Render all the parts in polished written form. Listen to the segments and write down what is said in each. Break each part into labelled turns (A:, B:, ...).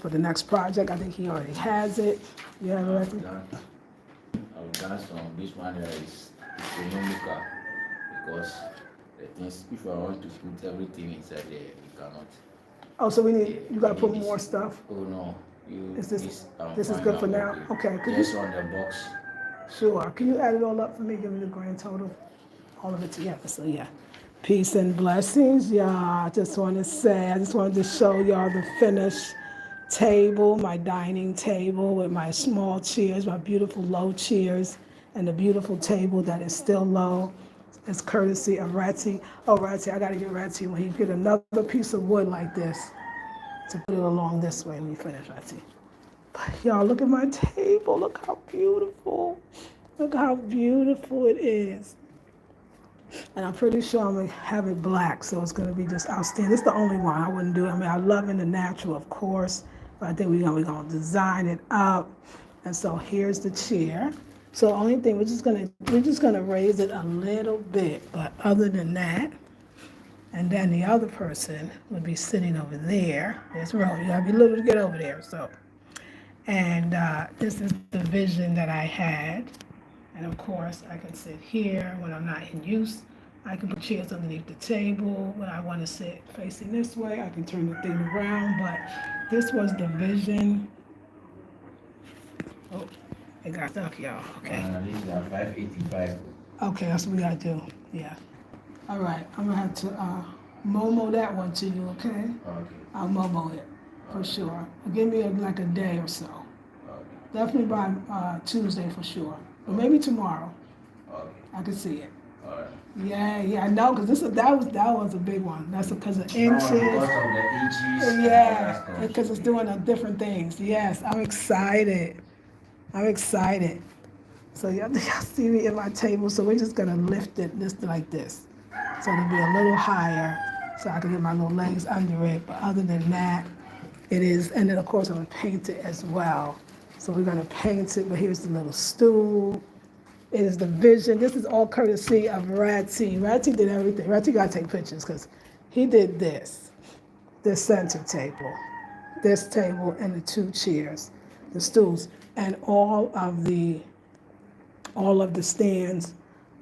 A: for the next project. I think he already has it. You have it, Ratty?
B: I've done some. This one here is economical because the things, if I want to put everything inside there, you cannot.
A: Oh, so you got to put
B: This-
A: more stuff?
B: Oh no,
A: Is this
B: I'm
A: is
B: fine,
A: good for
B: I'm
A: now?
B: okay.
A: Okay,
B: Just on the box.
A: sure. Can you add it all up for me? Give me the grand total, all of it together. So yeah, peace and blessings, y'all. I just wanted to show y'all the finished table, my dining table with my small chairs, my beautiful low chairs, and the beautiful table that is still low. It's courtesy of Ratty. Oh, Ratty, I gotta get Ratty when he get another piece of wood like this to put it along this way when we finish, Ratty. Y'all, look at my table. Look how beautiful. Look how beautiful it is. And I'm pretty sure I'm gonna have it black, so it's gonna be just outstanding. This is the only one I wouldn't do. I mean, I love in the natural, of course, but I think we're gonna design it up. And so here's the chair. So the only thing we're just gonna raise it a little bit, but other than that, and then the other person would be sitting over there. There's room. You gotta be little to get over there. So. And this is the vision that I had. And of course, I can sit here when I'm not in use. I can put chairs underneath the table. When I want to sit facing this way, I can turn the thing around. But this was the vision. Oh, it got stuck, y'all. Okay.
B: These are 585.
A: Okay, that's what we got to do. Yeah. All right. I'm going to have to Momo that one to you, okay?
B: Okay.
A: I'll Momo it for sure. Give me like a day or so.
B: Okay.
A: Definitely by Tuesday for sure. Or maybe tomorrow.
B: Okay.
A: I can see it.
B: All right.
A: Yeah, I know, because that was a big one. That's because of inches.
B: Because of the inches.
A: Yeah, because it's doing different things. Yes, I'm excited. So y'all see me at my table, so we're just gonna lift it just like this. So it'll be a little higher, so I can get my little legs under it. But other than that, it is, and then of course I'm gonna paint it as well. So we're gonna paint it, but here's the little stool. It is the vision. This is all courtesy of Ratty. Ratty did everything. Ratty gotta take pictures because he did this center table, this table, and the two chairs, the stools, and all of the stands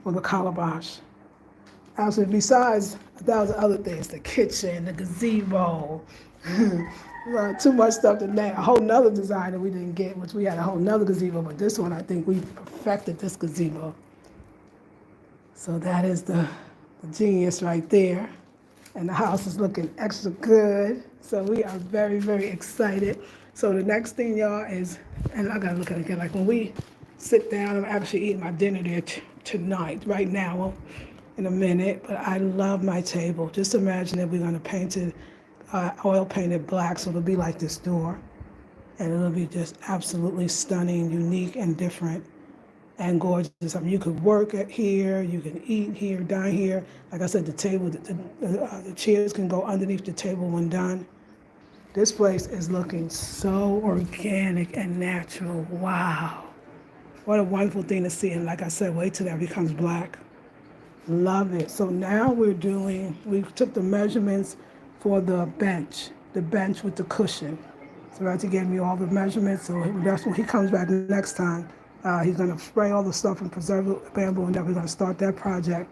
A: for the calabash. Absolutely. Besides 1,000 other things, the kitchen, the gazebo, too much stuff to name. A whole nother design that we didn't get, which we had a whole nother gazebo, but this one I think we perfected this gazebo. So that is the genius right there. And the house is looking extra good. So we are very, very excited. So the next thing, y'all, is, and I gotta look at it again, like when we sit down, I'm actually eating my dinner there tonight, right now, well, in a minute, but I love my table. Just imagine that we're gonna paint it, oil painted black, so it'll be like this door. And it'll be just absolutely stunning, unique, and different, and gorgeous. I mean, you could work at here, you can eat here, dine here. Like I said, the table, the chairs can go underneath the table when done. This place is looking so organic and natural. Wow. What a wonderful thing to see. And like I said, wait till that becomes black. Love it. So now we took the measurements for the bench with the cushion. So Ratty gave me all the measurements. So that's when he comes back next time. He's going to spray all the stuff and preserve the bamboo, and then we're going to start that project.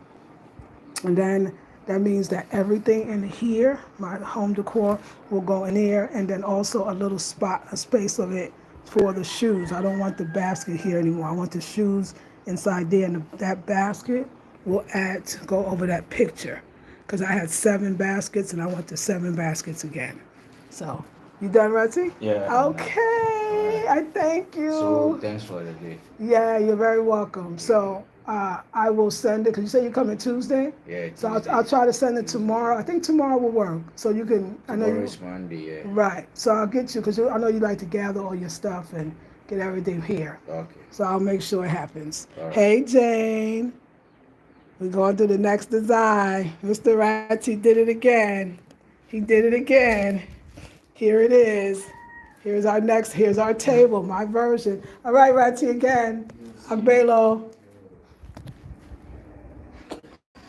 A: And then that means that everything in here, my home decor, will go in here, and then also a space of it for the shoes. I don't want the basket here anymore. I want the shoes inside there, and that basket will go over that picture, because I had 7 baskets, and I want the 7 baskets again. So, you done, Ratty?
B: Yeah.
A: Okay, I thank you.
B: So thanks for the day.
A: Yeah, you're very welcome. So I will send it, because you say you're coming Tuesday?
B: Yeah.
A: So I'll try to send it tomorrow. I think tomorrow will work. So you can,
B: Tomorrow is Monday, yeah.
A: Right. So I'll get you, because I know you like to gather all your stuff and get everything here.
B: Okay.
A: So I'll make sure it happens.
B: All right.
A: Hey, Jane. We're going to the next design. Mr. Ratty did it again. He did it again. Here it is. Here's our table, my version. All right, Ratty again. Agbelo.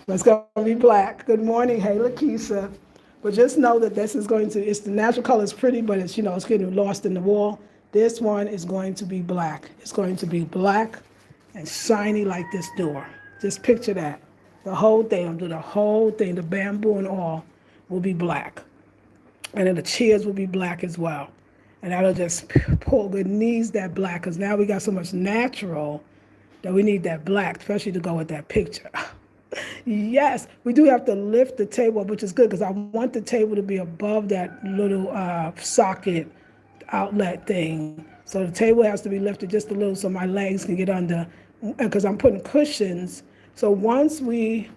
A: It's going to be black. Good morning. Hey, Lakeisha. But just know that this is going to, it's the natural color is pretty, but it's, it's getting lost in the wall. This one is going to be black. It's going to be black and shiny like this door. Just picture that. The whole thing, I'll do the whole thing, the bamboo and all will be black. And then the chairs will be black as well. And that'll just pull, it needs that black, because now we got so much natural that we need that black, especially to go with that picture. Yes, we do have to lift the table up, which is good, because I want the table to be above that little socket outlet thing. So the table has to be lifted just a little so my legs can get under, because I'm putting cushions. So once we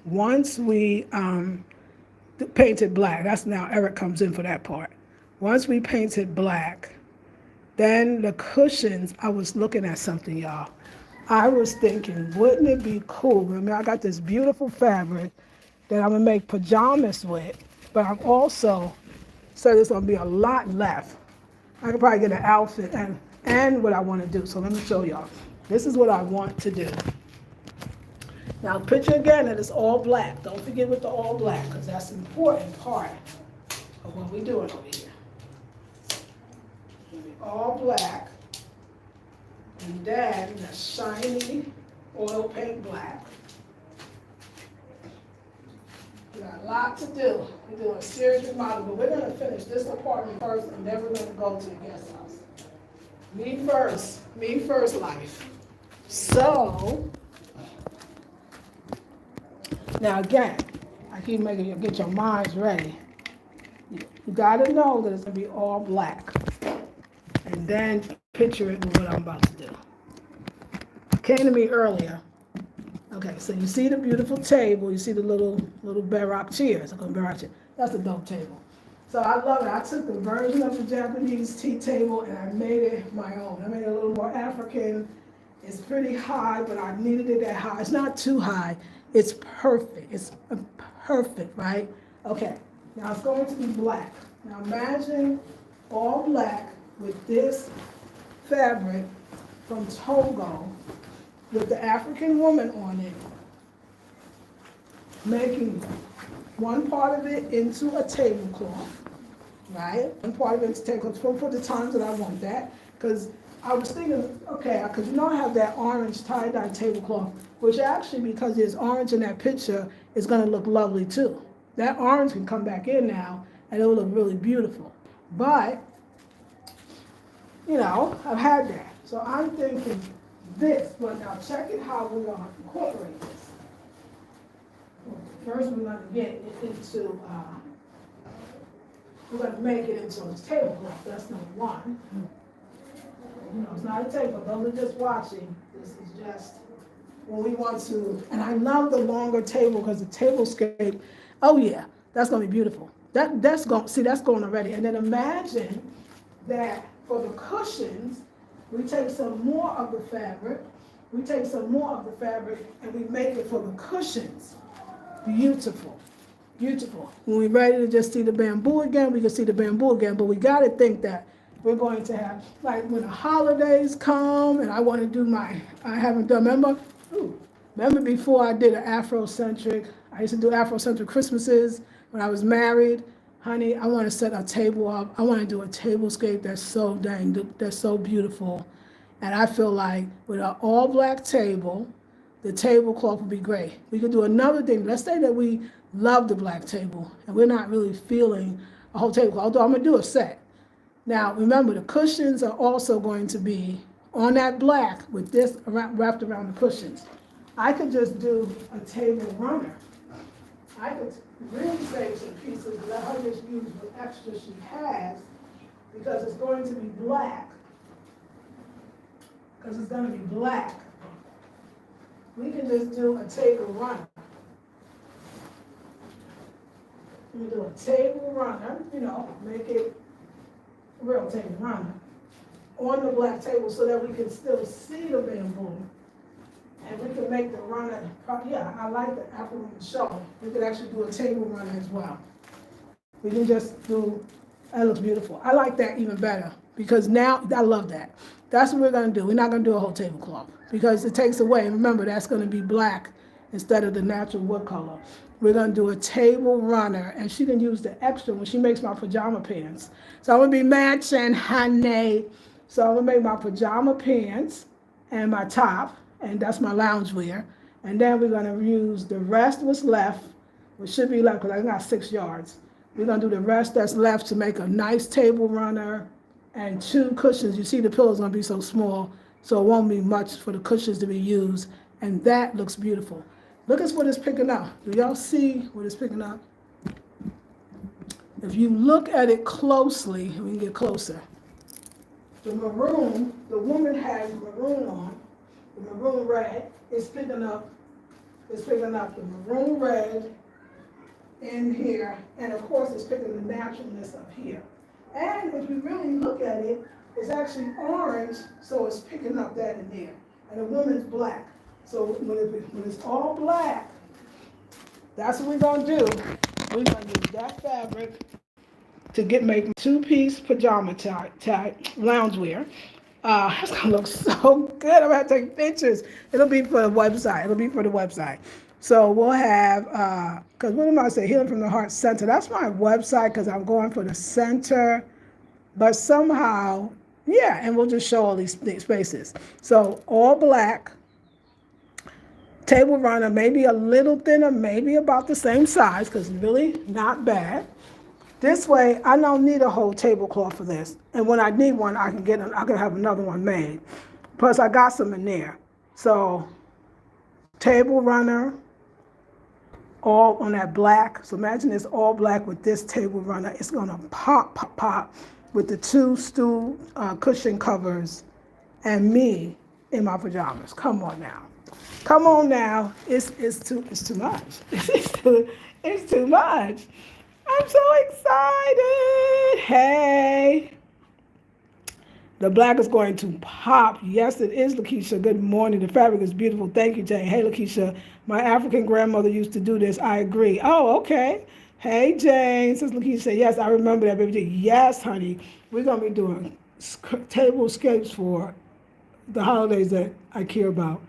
A: painted black, that's now Eric comes in for that part. Once we painted black, then the cushions, I was looking at something, y'all. I was thinking, wouldn't it be cool? I mean, I got this beautiful fabric that I'm gonna make pajamas with, but I'm also said there's gonna be a lot left. I could probably get an outfit and what I wanna do. So let me show y'all. This is what I want to do. Now picture again that it's all black. Don't forget with the all black, because that's an important part of what we're doing over here. It's gonna be all black. And then the shiny oil paint black. We got a lot to do. We're doing a serious remodel, but we're gonna finish this apartment first, and then we're gonna go to the guest house. Me first life. So, now again, I keep making you get your minds ready. You gotta know that it's gonna be all black. And then picture it with what I'm about to do. Came to me earlier. Okay, so you see the beautiful table, you see the little baroque chairs. That's a dope table. So I love it. I took the version of the Japanese tea table and I made it my own. I made it a little more African. It's pretty high, but I needed it that high. It's not too high. It's perfect. It's perfect, right? Okay, now it's going to be black. Now imagine all black with this fabric from Togo with the African woman on it, making one part of it into a tablecloth, right? One part of it into a tablecloth for the times that I want that, because I was thinking, okay, because I have that orange tie-dye tablecloth, which actually, because there's orange in that picture, is gonna look lovely too. That orange can come back in now, and it will look really beautiful. But, I've had that. So I'm thinking this, but now check it how we're gonna incorporate this. First, we're gonna get it into, we're gonna make it into a tablecloth. That's number one. It's not a table. Those are just watching. This is just when we want to. And I love the longer table because the tablescape. Oh yeah, that's gonna be beautiful. That's going already. And then imagine that for the cushions, we take some more of the fabric. And we make it for the cushions. Beautiful, beautiful. When we're ready to just see the bamboo again, we can see the bamboo again. But we got to think that we're going to have, like when the holidays come and I want to do I haven't done, remember before I did an Afrocentric, I used to do Afrocentric Christmases when I was married. Honey, I want to set a table up. I want to do a tablescape that's so beautiful. And I feel like with an all black table, the tablecloth would be great. We could do another thing. Let's say that we love the black table and we're not really feeling a whole tablecloth, although I'm gonna do a set. Now, remember, the cushions are also going to be on that black with this wrapped around the cushions. I could just do a table runner. I could really save some pieces, let her just use what extra she has, because it's going to be black. We can just do a table runner. We do a table runner, make it a real table runner on the black table so that we can still see the bamboo. And we can make the runner, I like the Afro woman show. We could actually do a table runner as well. We can just do, that looks beautiful. I like that even better because now, I love that. That's what we're gonna do. We're not gonna do a whole tablecloth because it takes away, remember that's gonna be black instead of the natural wood color. we're gonna do a table runner, and she can use the extra when she makes my pajama pants. So I'm gonna be matching, honey. So I'm gonna make my pajama pants and my top, and that's my loungewear. And then we're gonna use the rest what's left, which should be left, because I got 6 yards. We're gonna do the rest that's left to make a nice table runner and 2 cushions. You see the pillow's gonna be so small, so it won't be much for the cushions to be used, and that looks beautiful. Look at what it's picking up. Do y'all see what it's picking up? If you look at it closely, we can get closer. The maroon, the woman has maroon on, the maroon red is picking up the maroon red in here, and of course it's picking the naturalness up here. And if you really look at it, it's actually orange, so it's picking up that in there. And the woman's black. So when it's all black, that's what we're gonna do. We're gonna use that fabric to make 2-piece pajama type loungewear. It's gonna look so good. I'm gonna have to take pictures. It'll be for the website. So we'll have, because what am I saying? Healing from the Heart Center. That's my website, because I'm going for the center. But somehow, yeah, and we'll just show all these spaces. So all black. Table runner, maybe a little thinner, maybe about the same size, because really not bad. This way, I don't need a whole tablecloth for this. And when I need one, I can have another one made. Plus, I got some in there. So, table runner, all on that black. So imagine it's all black with this table runner. It's gonna pop with the 2 stool cushion covers and me in my pajamas. Come on now. It's too much. It's too much. I'm so excited. Hey. The black is going to pop. Yes, it is, Lakeisha. Good morning. The fabric is beautiful. Thank you, Jane. Hey, Lakeisha. My African grandmother used to do this. I agree. Oh, okay. Hey, Jane. Says Lakeisha. Yes, I remember that, baby. Yes, honey. We're going to be doing tablescapes for the holidays that I care about.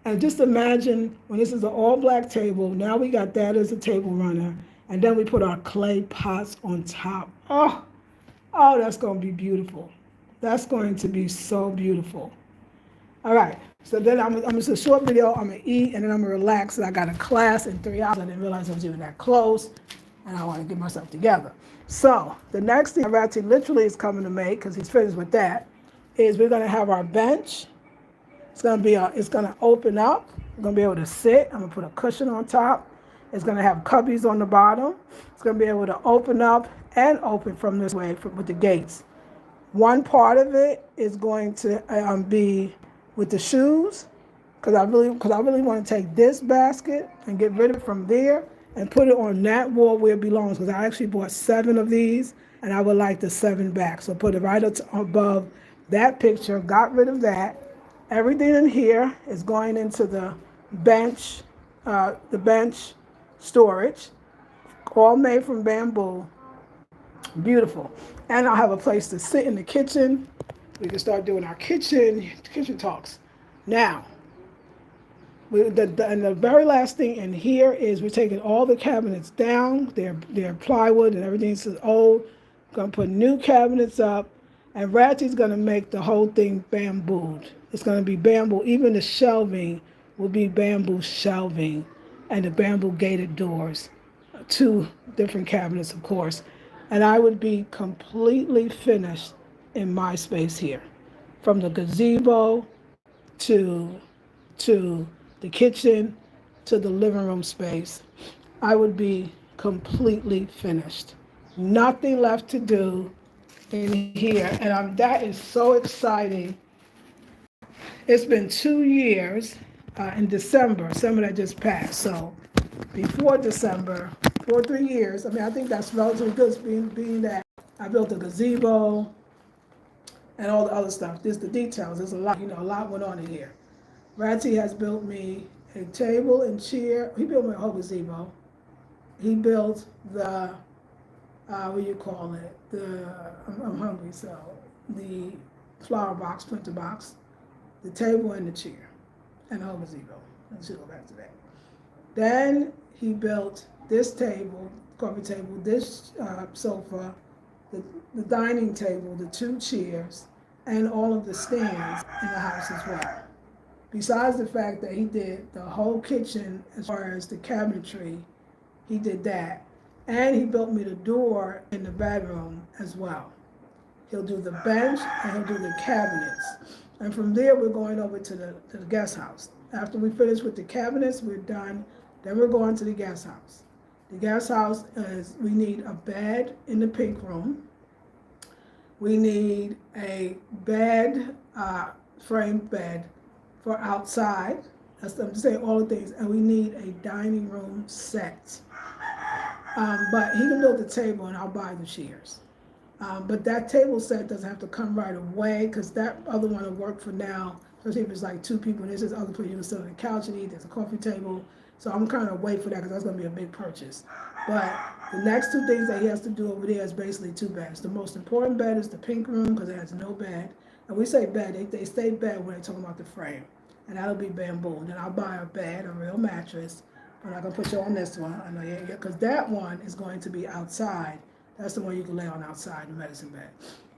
A: And just imagine when this is an all-black table, now we got that as a table runner, and then we put our clay pots on top. Oh, that's going to be beautiful. That's going to be so beautiful. All right, so then I'm just a short video. I'm going to eat, and then I'm going to relax. And I got a class in 3 hours. I didn't realize I was even that close, and I want to get myself together. So the next thing Ratty literally is coming to make, because he's finished with that, is we're going to have our bench. It's gonna open up. You're gonna be able to sit. I'm gonna put a cushion on top. It's gonna have cubbies on the bottom. It's gonna be able to open up and open from this way with the gates. One part of it is going to be with the shoes, because I really want to take this basket and get rid of it from there and put it on that wall where it belongs, because I actually bought 7 of these and I would like the 7 back. So put it right above that picture. Got rid of that. Everything in here is going into the bench storage, all made from bamboo. Beautiful. And I'll have a place to sit in the kitchen. We can start doing our kitchen talks. Now, and the very last thing in here is we're taking all the cabinets down. They're plywood and everything's old. Gonna put new cabinets up, and Ratchet's gonna make the whole thing bambooed. It's gonna be bamboo. Even the shelving will be bamboo shelving, and the bamboo gated doors. 2 different cabinets, of course. And I would be completely finished in my space here, from the gazebo to the kitchen to the living room space. I would be completely finished. Nothing left to do in here, and that is so exciting. It's been 2 years in December that just passed. So before December, 4 or 3 years. I mean, I think that's relatively good, being that I built a gazebo and all the other stuff. There's the details. There's a lot went on in here. Ratty has built me a table and chair. He built me a whole gazebo. He built the what do you call it? I'm hungry, so the flower box, printer box, the table and the chair, and the whole gazebo. Let's go back to that. Then he built this table, coffee table, this sofa, the, the dining table, the 2 chairs, and all of the stands in the house as well. Besides the fact that he did the whole kitchen as far as the cabinetry, he did that. And he built me the door in the bedroom as well. He'll do the bench and he'll do the cabinets. And from there, we're going over to the guest house. After we finish with the cabinets, we're done. Then we're going to the guest house. The guest house is, we need a bed in the pink room. We need a bed, framed bed for outside. That's, I'm saying all the things. And we need a dining room set. But he can build the table and I'll buy the chairs. But that table set doesn't have to come right away because that other one will work for now, especially if it's like 2 people and there's this other place you can sit on the couch and eat, there's a coffee table. So I'm kind of wait for that because that's going to be a big purchase. But the next 2 things that he has to do over there is basically 2 beds. The most important bed is the pink room because it has no bed. And we say bed, they say bed when they're talking about the frame. And that'll be bamboo. And then I'll buy a bed, a real mattress. I'm not going to put you on this one. I know, yeah, because that one is going to be outside. That's the one you can lay on outside, the medicine bed.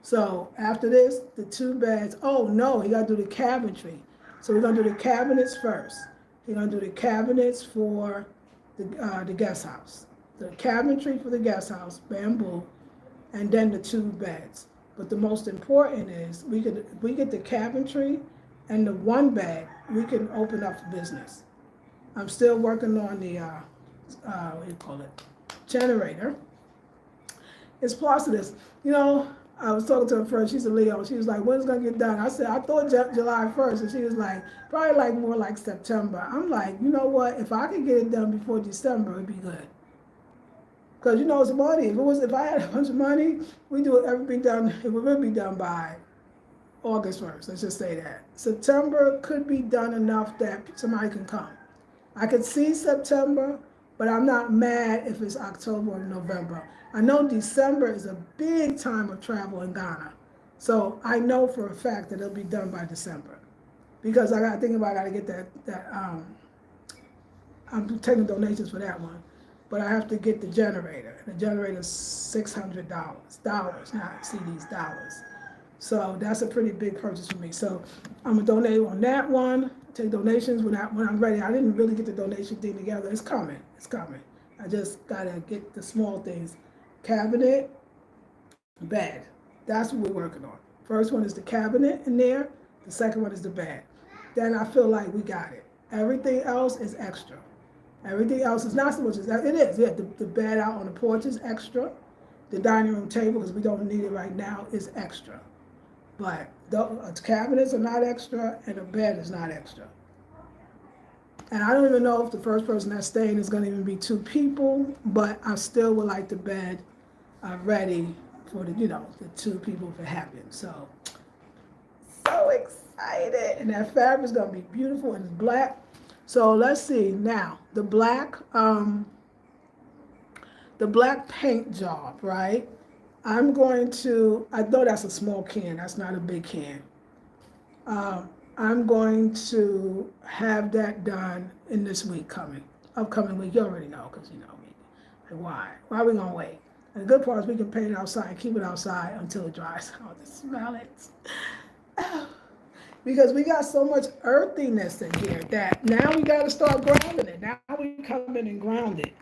A: So after this, the 2 beds, oh no, he got to do the cabinetry. So we're going to do the cabinets first. He's going to do the cabinets for the guest house. The cabinetry for the guest house, bamboo, and then the 2 beds. But the most important is if we get the cabinetry and the 1 bed, we can open up for business. I'm still working on the, what do you call it, generator. It's process. You know, I was talking to her first, she's a Leo. She was like, when's it gonna get done? I said, I thought July 1st. And she was like, probably like more like September. I'm like, you know what? If I could get it done before December, it'd be good. Because you know, it's money. If I had a bunch of money, we do everything done, it would be done by August 1st. Let's just say that. September could be done enough that somebody can come. I could see September, but I'm not mad if it's October or November. I know December is a big time of travel in Ghana. So I know for a fact that it'll be done by December. Because I got to think about, I got to get that I'm taking donations for that one. But I have to get the generator. The generator is $600, dollars, not CDs, dollars. So that's a pretty big purchase for me. So I'm gonna donate on that one, take donations when I'm ready. I didn't really get the donation thing together. It's coming, it's coming. I just gotta get the small things. Cabinet, bed. That's what we're working on. First one is the cabinet in there. The second one is the bed. Then I feel like we got it. Everything else is extra. Everything else is not so much as that. It is, yeah. The bed out on the porch is extra. The dining room table, because we don't need it right now, is extra. But the cabinets are not extra, and the bed is not extra. And I don't even know if the first person that's staying is going to even be 2 people, but I still would like the bed ready for the 2 people if it happens. So excited. And that fabric is going to be beautiful and it's black. So let's see now the black paint job, right? I know that's a small can, that's not a big can. I'm going to have that done in this upcoming week. You already know, because you know me. Like, why? Why are we gonna wait? And the good part is we can paint it outside, keep it outside until it dries. Oh, just smell it. Because we got so much earthiness in here that now we gotta start grounding it. Now we come in and ground it.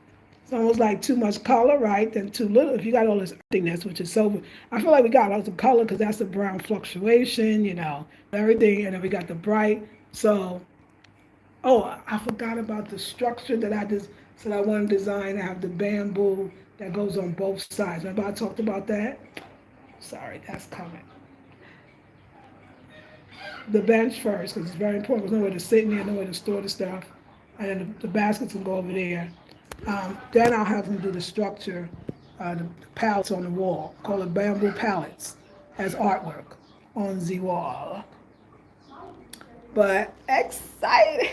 A: It's almost like too much color, right? Then too little. If you got all this earthiness, which is so, I feel like we got lots of color because that's the brown fluctuation, everything. And then we got the bright. So, I forgot about the structure that I just said I want to design. I have the bamboo that goes on both sides. Remember I talked about that? Sorry, that's coming. The bench first, because it's very important. There's nowhere to sit in there, nowhere to store the stuff. And then the baskets can go over there. Then I'll have them do the structure, the pallets on the wall, call it bamboo pallets, as artwork on the wall. But excited.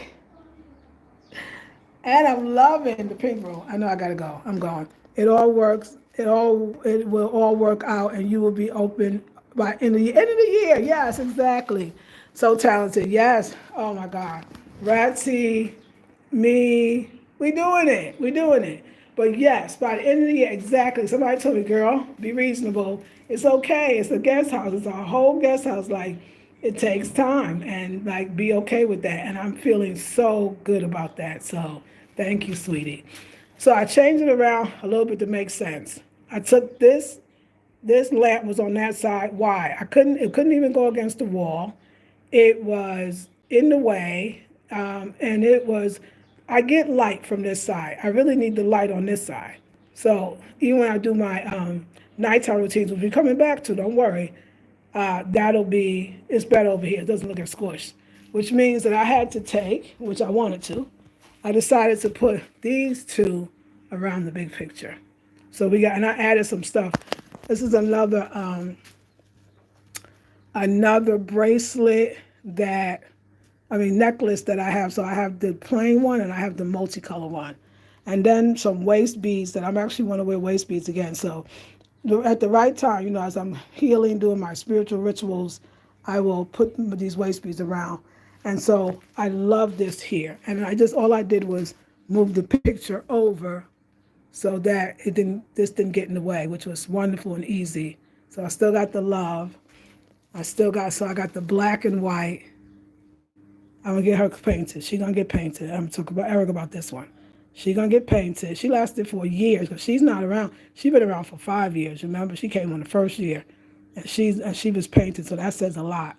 A: And I'm loving the pink room. I know I gotta go. I'm going. It all works. It will all work out, and you will be open by end of the year. Yes, exactly. So talented. Yes. Oh my God. Ratsy, me. We doing it. But yes, by the end of the year, exactly. Somebody told me, girl, be reasonable. It's okay. It's a guest house. It's a whole guest house. Like, it takes time, and like, be okay with that. And I'm feeling so good about that. So thank you, sweetie. So I changed it around a little bit to make sense. I took this lamp was on that side. Why? It couldn't even go against the wall. It was in the way, and it was, I get light from this side. I really need the light on this side. So even when I do my nighttime routines, which we're coming back to, don't worry, it's better over here. It doesn't look as squished, which means that I had to take, which I wanted to, I decided to put these two around the big picture. So and I added some stuff. This is another bracelet necklace that I have. So I have the plain one and I have the multicolor one. And then some waist beads that I'm actually want to wear waist beads again. So at the right time, as I'm healing, doing my spiritual rituals, I will put these waist beads around. And so I love this here. And all I did was move the picture over so that this didn't get in the way, which was wonderful and easy. So I still got the love. I got the black and white. I'm gonna get her painted. She's gonna get painted. I'm talking about Eric about this one. She's gonna get painted. She lasted for years because she's not around. She's been around for 5 years. Remember, she came on the first year, and she was painted. So that says a lot.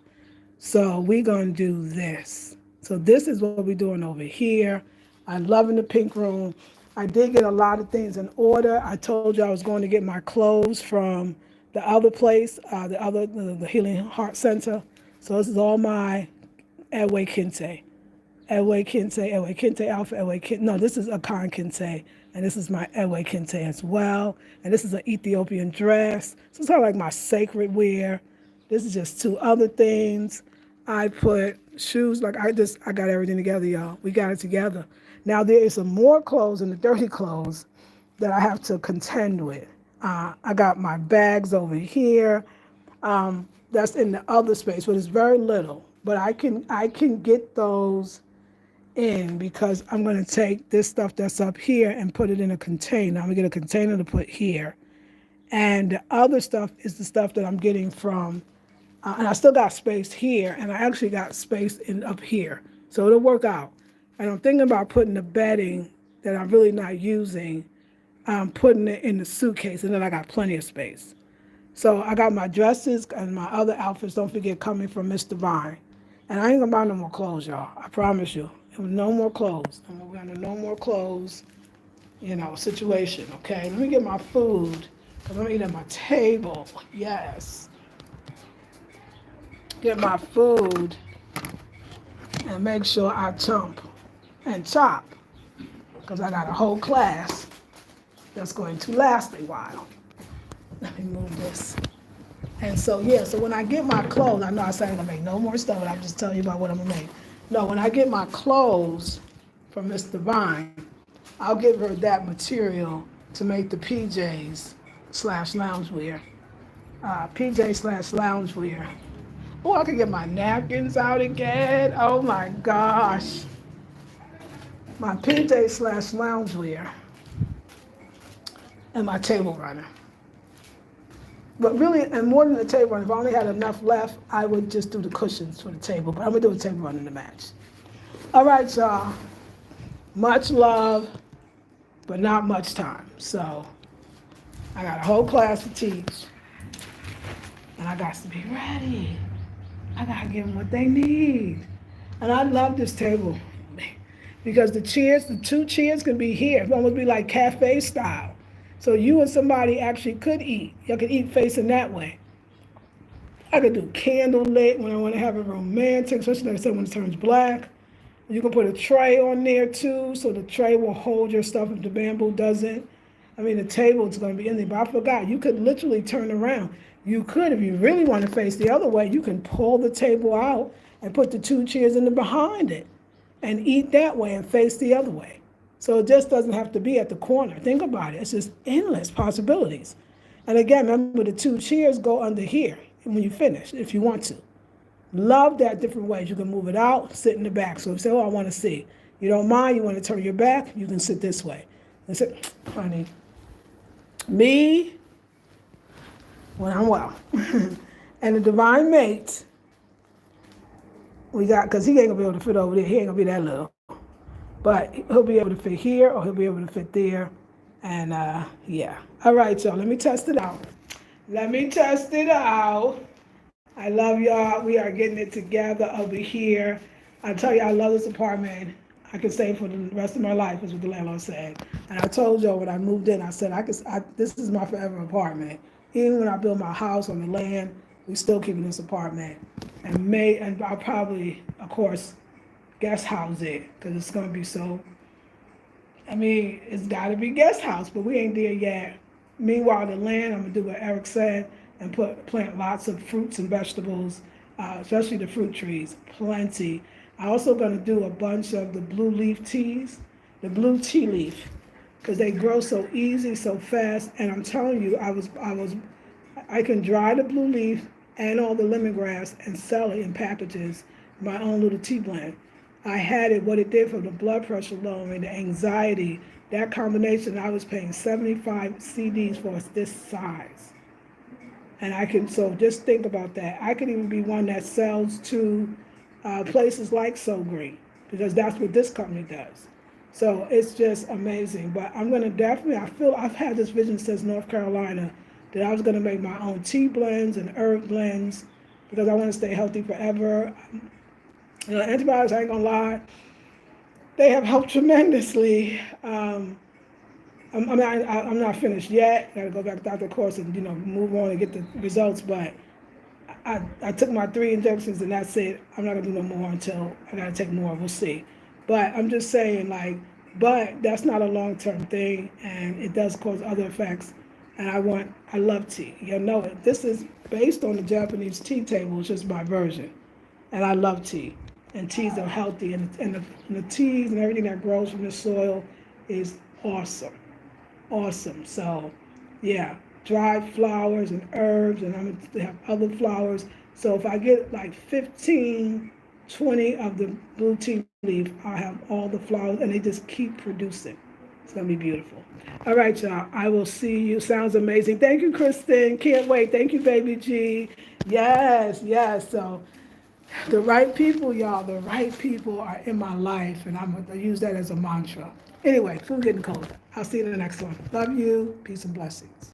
A: So we're gonna do this. So this is what we're doing over here. I'm loving the pink room. I did get a lot of things in order. I told you I was going to get my clothes from the other place, the Healing Heart Center. So this is all my Ewe Kente. Ewe Kente Alpha, Ewe Kente. No, this is Akan Kente, and this is my Ewe Kente as well. And this is an Ethiopian dress. So it's kind of like my sacred wear. This is just two other things. I put shoes, I got everything together, y'all. We got it together. Now there is some more clothes in the dirty clothes that I have to contend with. I got my bags over here. That's in the other space, but it's very little. But I can get those in because I'm going to take this stuff that's up here and put it in a container. I'm going to get a container to put here. And the other stuff is the stuff that I'm getting from, and I still got space here, and I actually got space up here. So it'll work out. And I'm thinking about putting the bedding that I'm really not using, putting it in the suitcase, and then I got plenty of space. So I got my dresses and my other outfits, don't forget, coming from Miss Divine. And I ain't gonna buy no more clothes, y'all. I promise you. No more clothes. And we're gonna no more clothes, situation, okay? Let me get my food, because I'm eating at my table. Yes. Get my food and make sure I chomp and chop, because I got a whole class that's going to last a while. Let me move this. And so, so when I get my clothes, I know I said I'm gonna make no more stuff, but I'm just telling you about what I'm gonna make. No, when I get my clothes from Miss Divine, I'll give her that material to make the PJs/loungewear. PJ/loungewear. Oh, I can get my napkins out again. Oh my gosh. My PJ/loungewear and my table runner. But really, and more than the table runner, if I only had enough left, I would just do the cushions for the table. But I'm gonna do a table runner to match. All right, y'all. Much love, but not much time. So I got a whole class to teach, and I got to be ready. I gotta give them what they need. And I love this table because the two chairs can be here. It's almost be like cafe style. So you and somebody actually could eat. You could eat facing that way. I could do candlelit when I want to have it romantic, especially like I said when it turns black. You can put a tray on there too, so the tray will hold your stuff if the bamboo doesn't. The table is going to be in there, but I forgot. You could literally turn around. You could, if you really want to face the other way, you can pull the table out and put the two chairs in the behind it and eat that way and face the other way. So it just doesn't have to be at the corner. Think about it. It's just endless possibilities. And again, remember the two chairs go under here when you finish, if you want to. Love that different ways. You can move it out, sit in the back. So if you say, I want to see. You don't mind, you want to turn your back, you can sit this way. I said, honey, me, when I'm well, and the divine mate, we got, because he ain't gonna be able to fit over there. He ain't gonna be that little. But he'll be able to fit here or he'll be able to fit there. And yeah. All right, y'all. Let me test it out. Let me test it out. I love y'all. We are getting it together over here. I tell you, I love this apartment. I can stay for the rest of my life, is what the landlord said. And I told y'all when I moved in, I said, this is my forever apartment. Even when I build my house on the land, we still keeping this apartment. And I'll probably, of course, guest house it, because it's going to be so, I mean, it's got to be guest house, but we ain't there yet. Meanwhile, the land, I'm going to do what Eric said and plant lots of fruits and vegetables, especially the fruit trees, plenty. I also going to do a bunch of the blue leaf teas, the blue tea leaf, because they grow so easy, so fast. And I'm telling you, I can dry the blue leaf and all the lemongrass and sell it in packages, my own little tea blend. I had it, what it did for the blood pressure lowering, the anxiety, that combination, I was paying 75 CDs for this size. And so just think about that. I could even be one that sells to places like So Green, because that's what this company does. So it's just amazing. But I'm going to definitely, I've had this vision since North Carolina that I was going to make my own tea blends and herb blends because I want to stay healthy forever. Antibiotics, I ain't gonna lie, they have helped tremendously. I'm not finished yet. Got to go back to the course and move on and get the results. But I took my 3 injections and that's it. I'm not gonna do no more until I gotta take more. We'll see. But I'm just saying, but that's not a long-term thing, and it does cause other effects. And I love tea. You know it. This is based on the Japanese tea table. It's just my version, and I love tea. And teas are healthy, and the teas and everything that grows from the soil is awesome. Awesome. So, yeah, dried flowers and herbs, and I'm going to have other flowers. So if I get like 15, 20 of the blue tea leaf, I'll have all the flowers, and they just keep producing. It's going to be beautiful. All right, y'all. I will see you. Sounds amazing. Thank you, Kristen. Can't wait. Thank you, Baby G. Yes, yes. So the right people, y'all, the right people are in my life, and I'm going to use that as a mantra. Anyway, food getting cold. I'll see you in the next one. Love you. Peace and blessings.